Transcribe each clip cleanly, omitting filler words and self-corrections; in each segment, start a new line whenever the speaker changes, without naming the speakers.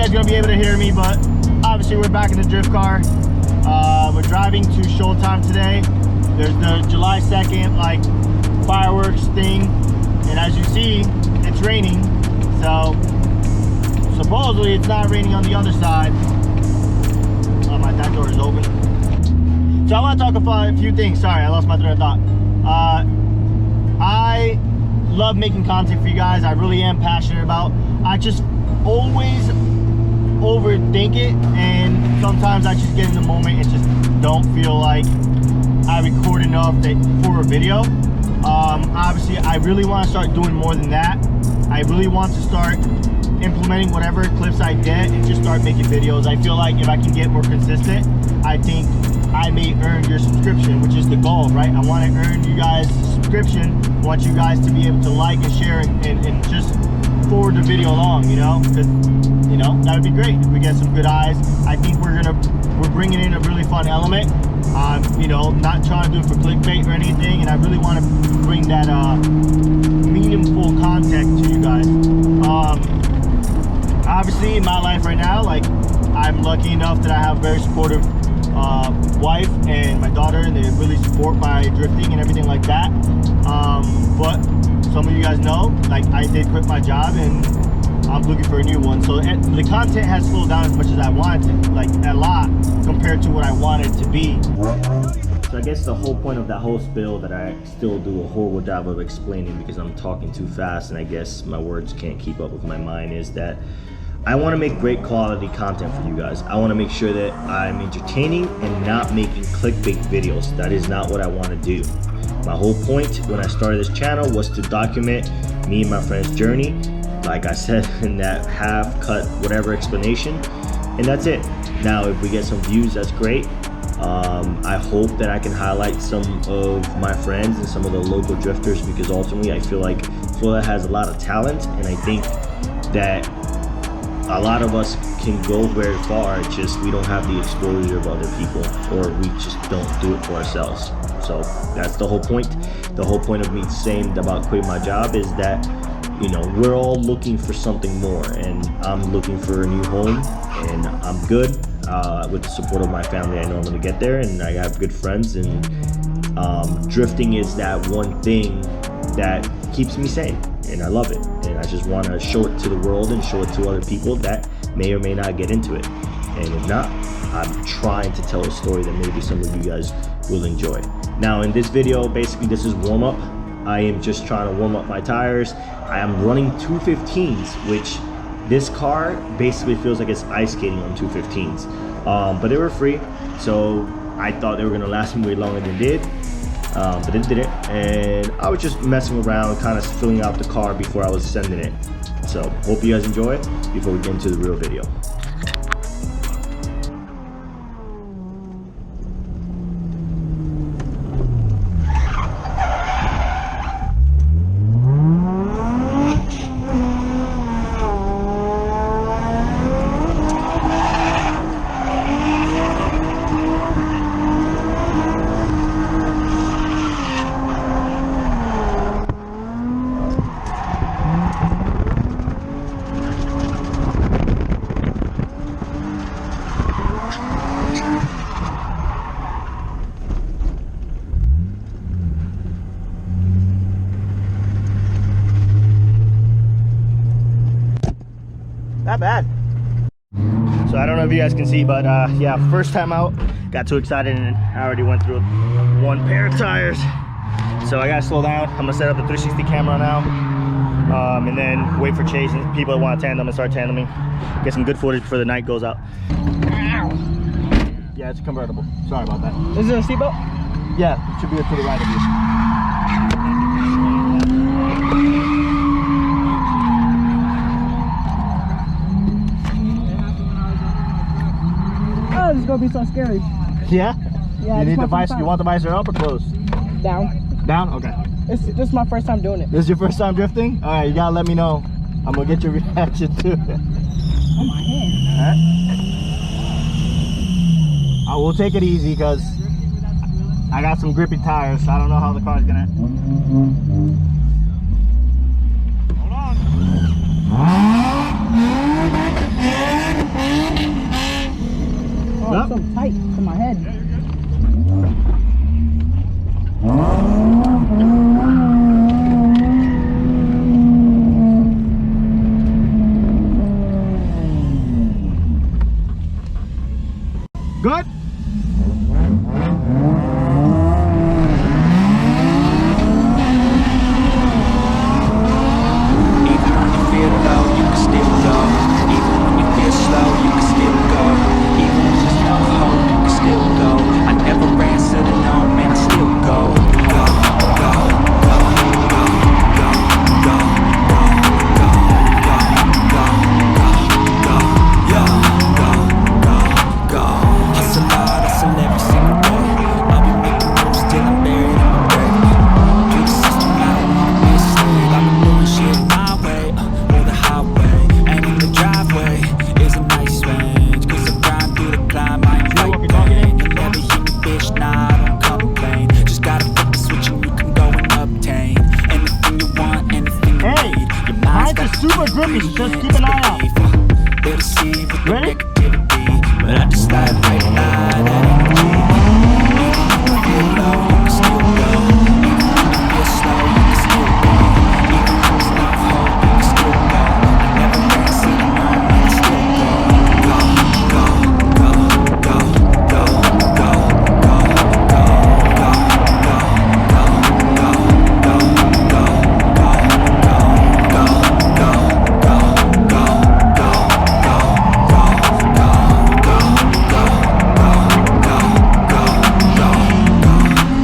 guys gonna be able to hear me, but obviously we're back in the drift car. We're driving to Showtime today. There's the July 2nd like fireworks thing, and as you see, it's raining. So supposedly it's not raining on the other side. Oh, my back door is open. So I want to talk about a few things. Sorry, I lost my train of thought. I love making content for you guys. I really am passionate about. I just always overthink it, and sometimes I just get in the moment and just don't feel like I record enough for a video. Obviously I really want to start doing more than that. I really want to start implementing whatever clips I get and just start making videos. I feel like if I can get more consistent, I think I may earn your subscription, which is the goal, right? I want to earn you guys subscription. I want you guys to be able to like and share and just forward the video along, you know, because, you know, that would be great if we get some good eyes. I think we're bringing in a really fun element. You know, not trying to do it for clickbait or anything, and I really want to bring that meaningful content to you guys. Obviously in my life right now, like, I'm lucky enough that I have a very supportive wife and my daughter, and they really support my drifting and everything like that. But some of you guys know, like, I did quit my job and I'm looking for a new one. So the content has slowed down as much as I wanted to, like a lot compared to what I wanted to be. So I guess the whole point of that whole spiel that I still do a horrible job of explaining because I'm talking too fast and I guess my words can't keep up with my mind is that I want to make great quality content for you guys. I want to make sure that I'm entertaining and not making clickbait videos. That is not what I want to do. My whole point when I started this channel was to document me and my friend's journey, like I said in that half-cut whatever explanation, and that's it. Now if we get some views, that's great. I hope that I can highlight some of my friends and some of the local drifters, because ultimately I feel like Florida has a lot of talent, and I think that a lot of us can go very far. It's just we don't have the exposure of other people, or we just don't do it for ourselves. So that's the whole point. The whole point of me saying about quitting my job is that, you know, we're all looking for something more, and I'm looking for a new home, and I'm good. With the support of my family, I know I'm gonna get there, and I have good friends, and drifting is that one thing that keeps me sane, and I love it, and I just want to show it to the world and show it to other people that may or may not get into it, and if not, I'm trying to tell a story that maybe some of you guys will enjoy. Now in this video, basically this is warm-up. I am just trying to warm up my tires. I am running 215s, which this car basically feels like it's ice skating on 215s, but they were free, so I thought they were gonna last me way longer than they did, but it didn't, and I was just messing around, kind of filling out the car before I was sending it. So hope you guys enjoy it before we get into the real video. Not bad. So I don't know if you guys can see, but yeah, first time out, got too excited and I already went through one pair of tires. So I gotta slow down. I'm gonna set up the 360 camera now, and then wait for Chase and people that want to tandem and start tandeming. Get some good footage before the night goes out. Ow. Yeah, it's a convertible. Sorry about that.
Is it a seatbelt?
Yeah, it should be to the right of you.
Oh, this is gonna be so scary.
Yeah?
Yeah.
You need the visor. You want the visor up or closed?
Down.
Down? Okay.
This is my first time doing it.
This is your first time drifting? Alright, you gotta let me know. I'm gonna get your reaction too.
Oh my hand.
Alright. I will take it easy because I got some grippy tires, so I don't know how the car's gonna. Hold on.
Oh,
Yep.
it's so tight to my head.
Good?
Even when you feel low, you can still go. Even when you feel slow, you can still go. Even when there's no hope, you can still go. I never answer to no, man, I still go. Go, go, go, go, go, go, go, go, go, go, go, go, go, go, go. Hustle hard, hustle every single day. I'll be making moves till I'm buried in my grave. Through the system, I don't wanna be a slave. I've been doing shit my way, or the highway. And in the driveway is a nice range. Cause I grind through the climb, I ain't fight pain. You'll never hear me, bitch, nah, I don't complain. Just gotta flip the switch and you can go and obtain anything you want, anything you
Hey,
need. Your mind's
mine's
got
are super grippy, just keep an eye out.
they'll deceive with the
Ready?
negativity, but I just slide right by that energy. Even when you feel low, you can still go. Even when you feel slow, you can still go. Even when there's no hope, you can still go. I never answer to no, man, I still go. Go, go, go, go, go, go, go, go, go, go, go, go, go, go,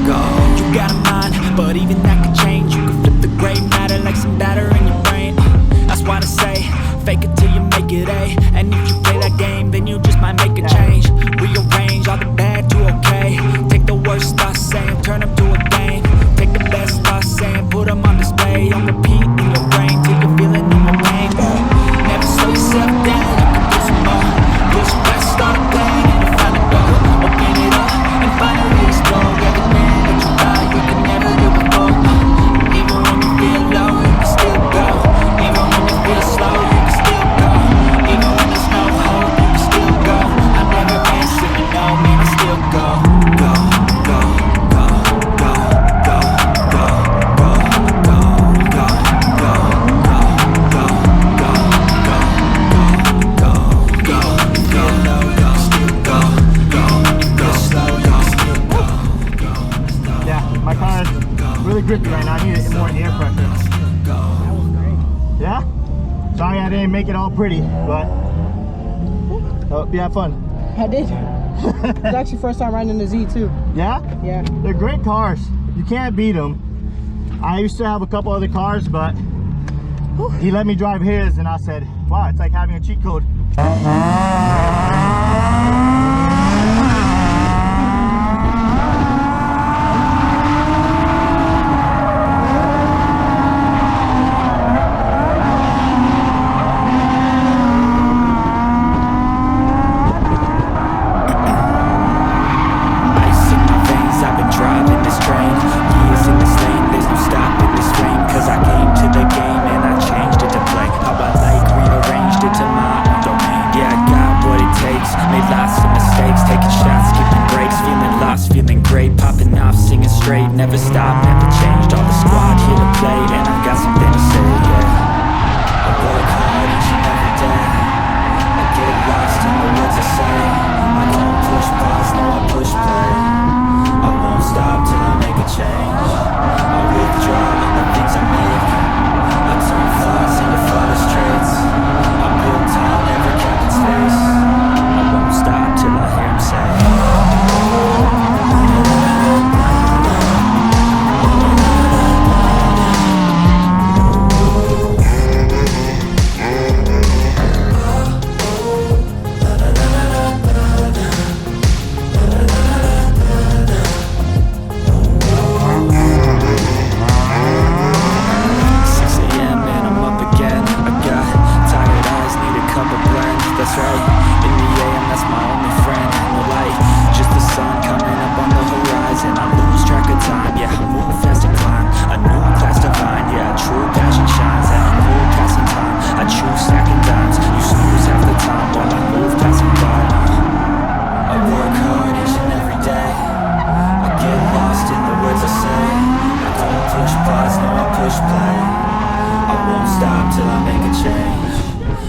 go, You got a mind, but even that can change. You can flip the gray matter like some batter in your brain. That's why I say, fake it till you make it A. And if you play that game, then you just might make a change. Rearrange all the bad to okay. Take the worst thoughts saying, turn them to a game. Take the best thoughts saying, put them on display. On repeat in your brain till you're feeling no more pain. Never slow yourself down, you can do some more. Push past all the pain and you find a door. Open it up and finally explore everything that you thought you could never do before. Even when you feel low, you can still go. Even when you feel slow, you can still go. Even when there's no hope, you can still go. I never answer to no, man, I still go. Go, go, go, go, go, go, go, go, go, go, go, go, go, go, go, go. You feel low, you can still go. Go, you feel slow, you can still go.
Yeah, my car is really grippy right now. I need more air pressure.
That was great.
Yeah? Sorry I didn't make it all pretty, but hope you have fun.
I did. It's actually first time riding in the Z too.
Yeah?
Yeah.
They're great cars. You can't beat them. I used to have a couple other cars, but he let me drive his and I said, wow, it's like having a cheat code.
Ice in my veins, I've been driving this train. Years in this lane, there's no stopping this flame. Cause I came to the game and I changed it to play how I like, rearranged it to my own domain. Yeah, I got what it takes, made lots of mistakes. Taking shots, skipping breaks, feeling lost, feeling great. Popping off, singing straight, never stopped, never changed. All the squad here to play, and I've got something to say, yeah. I work hard each and every day. I get lost in the words I say. I don't push pause, no I push play. I won't stop till I make a change. I withdraw in the things I make. I turn flaws into flawless traits. I build tall, never cap in space. I won't stop till I hear him say. push play. I won't stop till I make a change.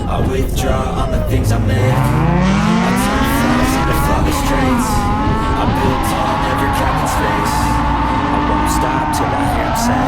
I withdraw on the things I make. I turn flaws into flawless traits. I build tall, never capping space. I won't stop till I hear him say.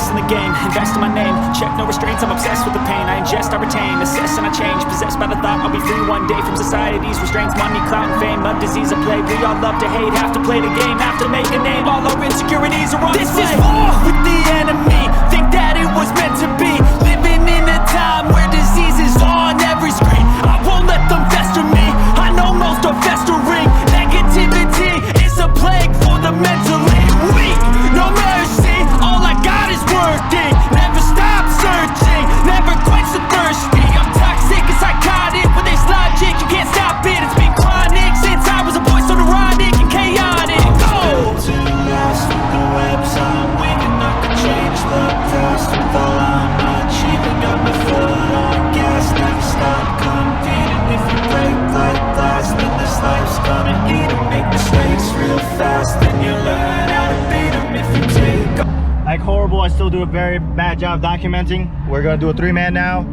In the game, invest in my name, check no restraints, I'm obsessed with the pain. I ingest, I retain, assess and I change. Possessed by the thought I'll be free one day from society's restraints. Money, clout and fame, a disease, a plague. We all love to hate, have to play the game, have to make a name. All our insecurities are on display. This is war with the enemy, think that it was meant to be. Living in a time where disease is on every screen. I won't let them fester me, I know most are festering. Negativity is a plague for the mentally weak. No mercy, all I got is working. Never stop searching, never quench the thirsty. I'm toxic and psychotic, with this logic, you can't stop it. It's been chronic since I was a boy, so neurotic and chaotic. Go! To last with the webs I'm weaving, I could change the past with all I'm achieving. Got my foot on gas, never stop competing. If you break like glass, then this life's gonna eat 'em. Make mistakes real fast, then you learn how to beat 'em. If you take
like horrible, I still do a very bad job documenting. We're gonna do a 3-man now.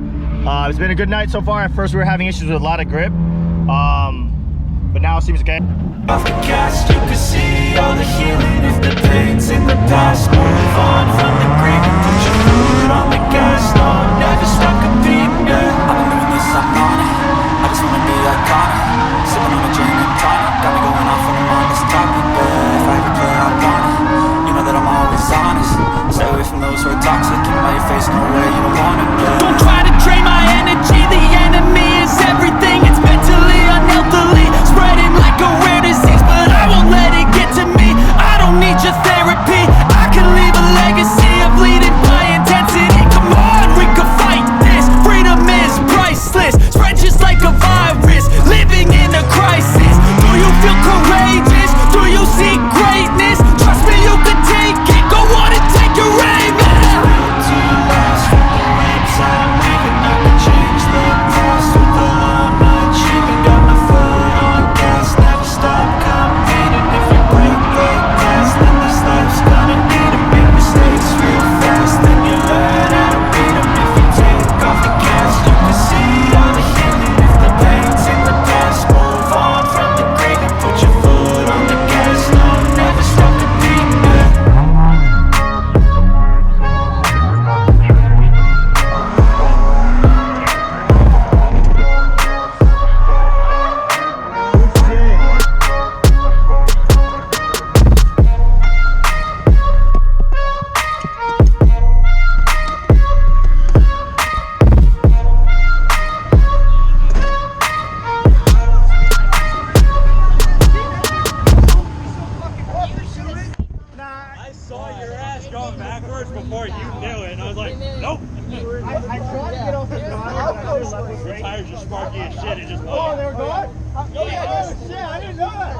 It's been a good night so far. At first we were having issues with a lot of grip, but now it seems okay.
Off the gas, you can see all the healing. If the pain's in the past, move on from the grave and put your foot on the gas. No, never stop competing, yeah. I've been doing this, I'm on it. I just wanna be iconic. Sipping on a gin and tonic, got me going off when I'm on this topic. But if I ever play, I want it. You know that I'm always honest. Stay away from those who are toxic. Keep my face, no way, you don't want it, yeah. Don't try to drain my energy. The enemy is everything. It's mentally, unhealthily, spreading like a rare disease. But I won't let it get to me. I don't need your therapy. I can leave a legacy of leading by intensity. Come on, we can fight this. Freedom is priceless. Spread just like a virus. Living in a crisis. Do you feel courageous? Do you see greatness? Trust me, you can take it. Go on and take your aim. To last with the webs I'm weaving, I can change the past with all I'm achieving. Got my foot on gas, never stop competing. If you break glass, then this life's gonna need 'em. Make mistakes real fast, then you learn how to beat 'em. If you take off the gas, you can see all the healing. If the pain's in the past, move on from the grave and put your foot on the gas. No, never stop competing, yeah.
I saw your ass going backwards before you knew it, and I was like, nope.
I tried to get off the throttle.
Your tires are sparky as shit. It just
Oh, they were gone? Oh, shit, I didn't know that.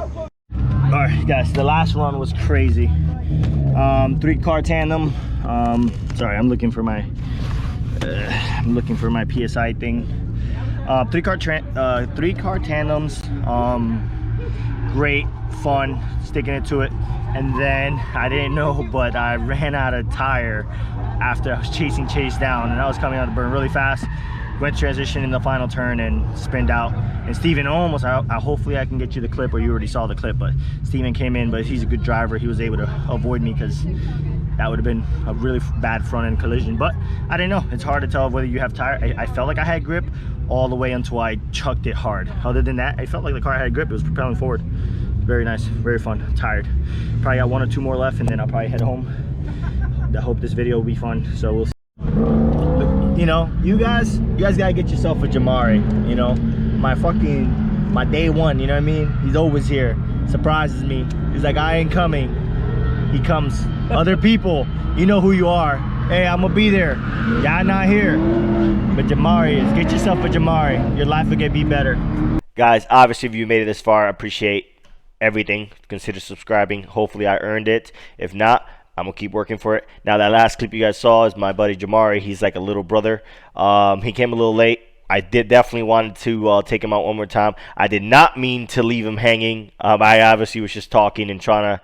All right, guys, the last run was crazy. 3-car tandem. Sorry, I'm looking for my PSI thing. 3-car tandems. Great fun, sticking it to it. And then I didn't know, but I ran out of tire after I was chasing Chase down, and I was coming out of the burn really fast. Went transition in the final turn and spinned out. And Steven almost, hopefully I can get you the clip, or you already saw the clip, but Steven came in, but he's a good driver. He was able to avoid me because that would have been a really bad front end collision. But I didn't know. It's hard to tell whether you have tire. I felt like I had grip all the way until I chucked it hard. Other than that, I felt like the car had grip. It was propelling forward. Very nice, very fun. Tired. Probably got 1 or 2 more left, and then I'll probably head home. I hope this video will be fun. So we'll see. you know, you guys gotta get yourself a Jamari. You know, my day one. You know what I mean? He's always here, surprises me. He's like, I ain't coming. He comes. Other people, you know who you are. Hey, I'm gonna be there. Y'all not here, but Jamari is. Get yourself a Jamari. Your life will get be better. Guys, obviously, if you made it this far, I appreciate everything. Consider subscribing. Hopefully, I earned it. If not, I'm gonna keep working for it. Now, that last clip you guys saw is my buddy Jamari. He's like a little brother. He came a little late. I did definitely wanted to take him out one more time. I did not mean to leave him hanging. I obviously was just talking and trying to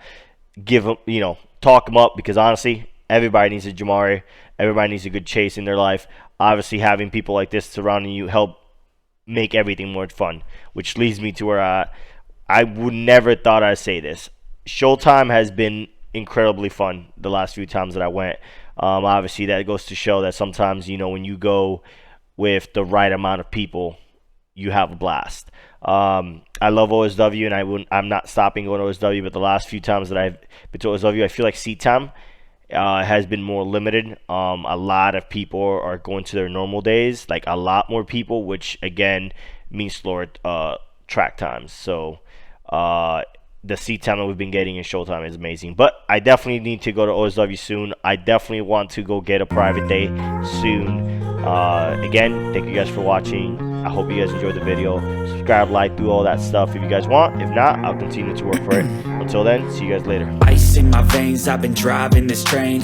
give him, you know, talk him up, because honestly, everybody needs a Jamari. Everybody needs a good chase in their life. Obviously, having people like this surrounding you help make everything more fun, which leads me to where I would never thought I'd say this. Showtime has been incredibly fun the last few times that I went. Obviously, that goes to show that sometimes, you know, when you go with the right amount of people, you have a blast. I love OSW, and I'm not stopping going to OSW, but the last few times that I've been to OSW, I feel like seat time has been more limited. A lot of people are going to their normal days, like a lot more people, which again means slower track times. So the seat time that we've been getting in Showtime is amazing. But I definitely need to go to OSW soon. I definitely want to go get a private day soon. Again, thank you guys for watching. I hope you guys enjoyed the video. Subscribe, like, do all that stuff if you guys want. If not, I'll continue to work for it. Until then, see you guys later.
Ice in my veins, I've been driving this train.